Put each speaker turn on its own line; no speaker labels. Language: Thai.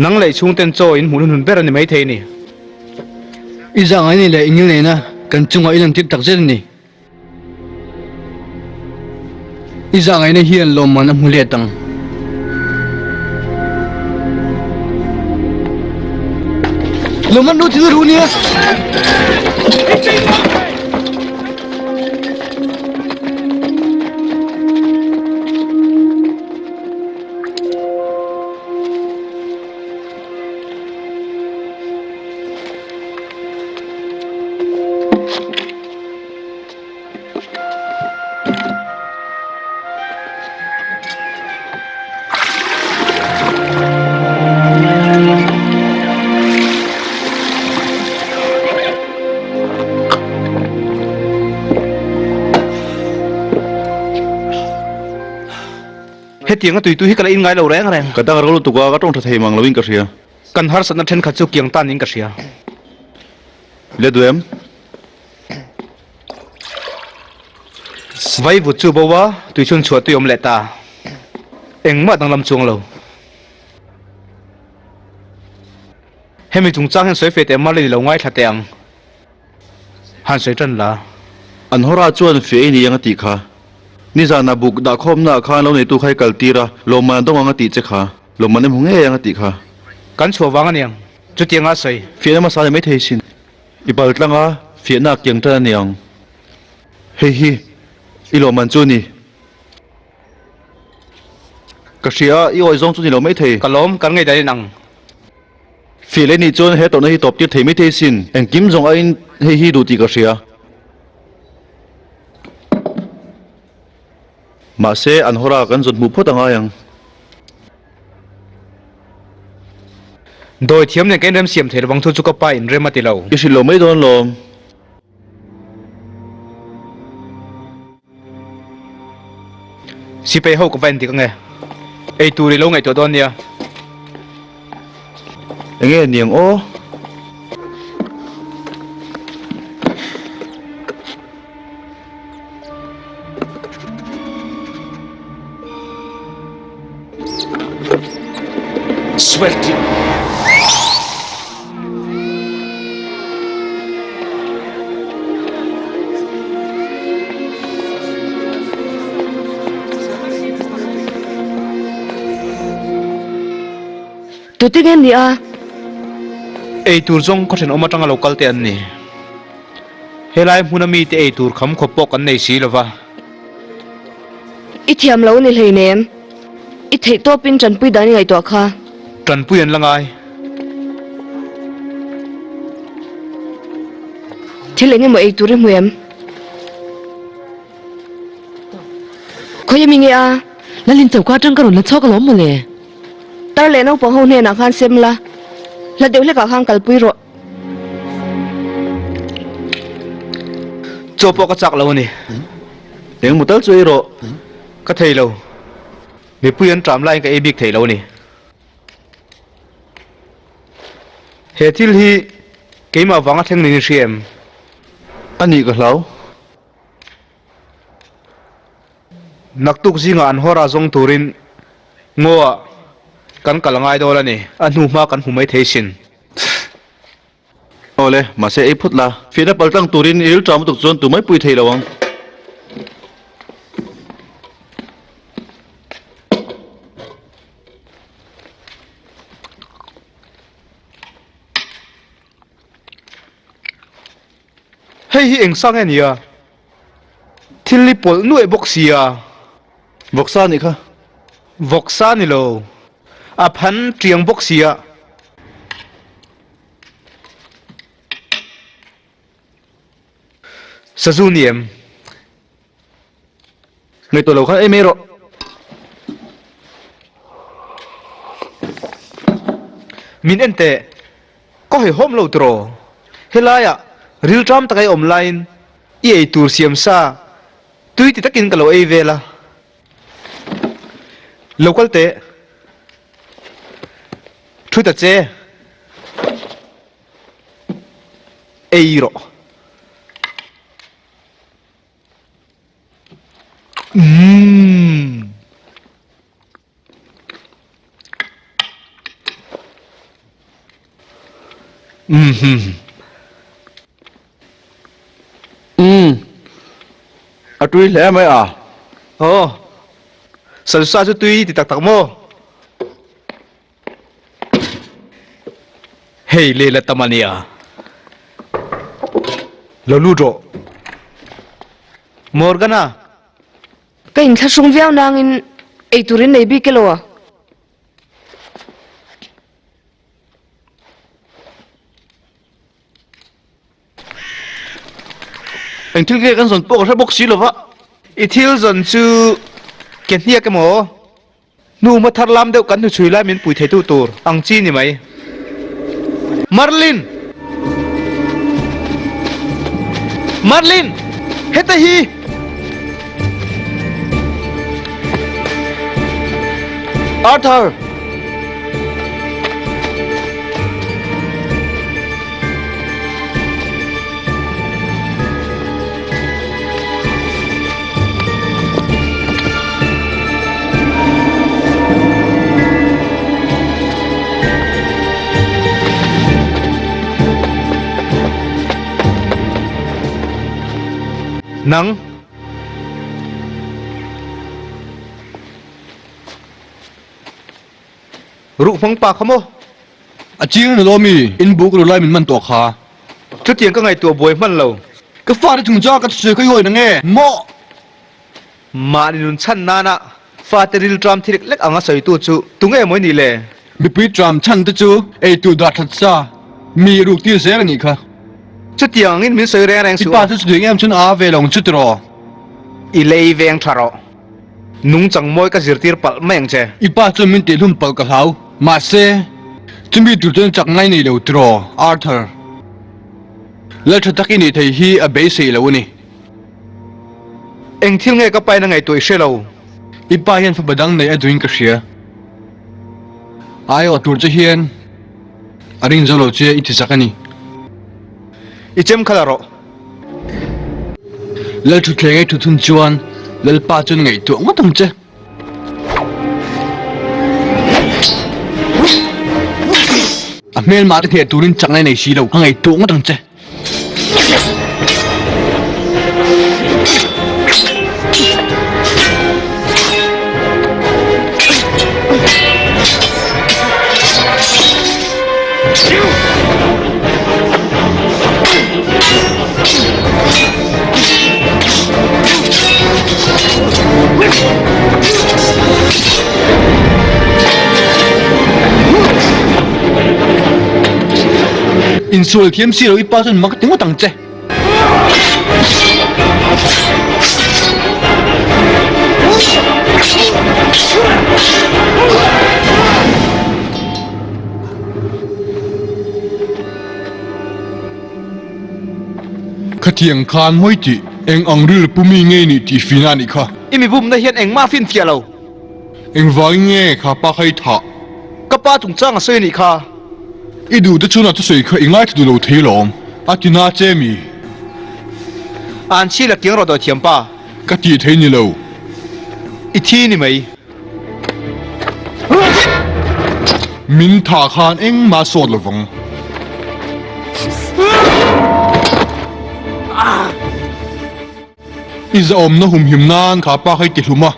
นังเลยช่วงเต้นโจอินหุ่นหุ่นเบรนี่ไม่เทนี่
อีจังไงนี่แหละอิงเลยนะกันจุงว่าอีลังทิกตักเจนนี่อีจังไงนี่เฮียนลมมันมุเลียตังลมมันรู้ที่รู้เนี่ย
เฮตียงก็ตุยตุยให้กันอินไงเราแรงแรง
ก็ตั้งเราลุตุกก็ต้องทำให้มังเราวิ่งกระเสีย
กันฮาร์สันนัทเทนขัดจุกยังตันอินกระเชีย
เลี้ยด้วย
ไว้บุตรจูบัวตุยชนชัวตุยอมเลตาเอ็งมาตั้งลำจวงเราให้มีจุงจ้างให้สวยเฟตเอ็มมาเลยเราง่ายทัดเตียงหันสวยจันละ
อันฮราจวนเฟียนี่ยังติค่ะนี่จานาบุกดาคมนาคาเราในตู้ใครกัลตีระลมมันต้องวางติเจ้าค่ะลมมันในหงเงยยังติค่ะ
กันชัววางกันยังจุดยังอาศัย
เฟียนมาสายไม่เทสินอีบาลตั้งอ่ะเฟียนักยังเท่านี้ยังเฮ้ยอีลมมันจูนี่กระเสียอีโอยซงจูนี่เราไม่เท
กันล้มกันไงได้นัง
เฟียเล่นนี่จนเฮตอนนี้ตบยึดเทไม่เทสินเอ็งกิมซงไอ้เฮ้ยดูตีกระเสียมาเสอันฮรากันจนบุพตั้งยัง
โดยเทียมเนี่ยแกเริ่มเสียมเทระวังทุจุกไปเริ่มมาติเรา
อีสิลมไม่โดนลม
สิไปเข้ากับแฟนติกันไงไอตูริลงไอตัวตอนเนี่ย
เอ็งเงี้ยเนียงโอ
Suerte.
Tu tingin dia.
Ei tur zong ko then oma tanga local te an ni. Helai huna mi te ei tur kham khopok an nei si lova.
Ithiam lo ni hlei nem. I thei to pin chan pui dani ngai to kha.
Tran puyan langai.
Thilenge mo ei tur e muem. Khoyami nge a.
La lin chau ka tang ka ron la chok lom mo le.
Tar le no po ho ne na khan sem la. La deule ka khang kal pui ro.
Chopo ka chak lo ni.
Eng mutal chui ro.
Ka thei lo. Mi puyan tram lai ka e big thei lo ni. He thil hi keima wanga theng ni siam.
Ani ka hlau.
Naktuk zinga an hora zong turin ngoa kan kalangai dola ni anu ma kan humai theisin
Ole ma se ei phut la fina paltang turin il tram tuk zon tu mai pui thei lawang
hei hi eng sang ania thilli pol nu e boxia
Voksa ni kha
voksa ni lo a phan triang boxia Sazuniem
Ngai to lo kha e mero
min ente ko he hom lo tro helaya real tram takai online e tur siam sa tuiti takin kalo e vela local te thuta che eiro ฮึม
อะตุยแล้วไหมอ่ะ
โอ้สันซาจุตุยติตักตักโมเฮ้ยเลลตามานียเราลูโดมอร์กานา
cái in khát sung véo nang in ấy turin này bị cái lo à
เอ็งที่เรียกกันส่วนปกถ้าบกสีหรอวะ
อีทิลจนจูเกียนเฮียกันหมอนูมาทัดลำเดียวกันหนูช่วยไล่มินปุ๋ยเทตูตัวอังจีนี่ไหมมาร์ลินเฮตฮีอาร์เธอร์นังรูปมังปากขโม
อาจริงนะโลมีอินบุกรู้ไล่มันตัวขา
ชุดเตียงก็ไงตัวบวยมันเรา
ก็ฟาดถึงจ้าก็เสือก็ย่อยนะไงโม
มาดินุนชันนานะฟาเตริลตรามที่เล็กๆอ่างใส่ตัวจูตุงเอ๋มวยนี่แหละ
มีปีตรามชันตะจูไอตัวดัดทัดซามีรูกที่เสียกันอีกค่ะ
ชุดเตียงนี่มันเสือแรง
อี
สุด
ป้าจะสุดยังไงฉันอาเวลงชุดรอ
อีเลย์เวงทารอนุงจังมวยก็จิรตีร์ปัลแมงเจ
อีป้าจะมินเตลุ่มเปิลกับเขามาเซ่จะมีจุดจจากไงนี่เลวตรออาร์เธอร์แล้วถ้าตักอินี่ไทยฮีอเบสเซลวนี่
เอ็งที่ไงก็ไปนั่งไงตัวเชลเรา
อีป้ายันฝบดังในอดุินกเชียไอ้อตัวจะเฮียนอารินจะโลเจอิติสักนี่
อีเจมขลารอ
แล้วทุกเพลงไอ้ทุกทุนจวนแล้วป้าจนไงตัวไม่ต้องเจอเมลมาที่ตัวนี้จังในสีเราไงตัวไม่ต้องเจอินสูลเทียมซีเราอีป้าจนมักถึงไม่ต้องเจขเทียงคานไม่จีเอ็งอังรื้อปุ่มีเงี้ยนี่ที่ฟินานี่ค่ะ
อีมีบุมได้เห็นเอ็งมาฟินเทียเรา
เอ็งว่าเงี้ยค่ะป้าใครถะ
ก็ป้าถุงจ้างเสื้อนี่ค่ะ
อีดูจะชวนจะใส่ค่ะเอ็งไล่ที่ดูเราเทลองอาทินาเจมี
อ่านชีละเกียงเราโดยเทียมป้าก
ะตีเทนี่เรา
อีที่นี่ไหม
มินถาคานเอ็งมาสวดละวังอีจะอมนะหุ่มหิมนานค่ะป้าใครติดหุมอ่ะ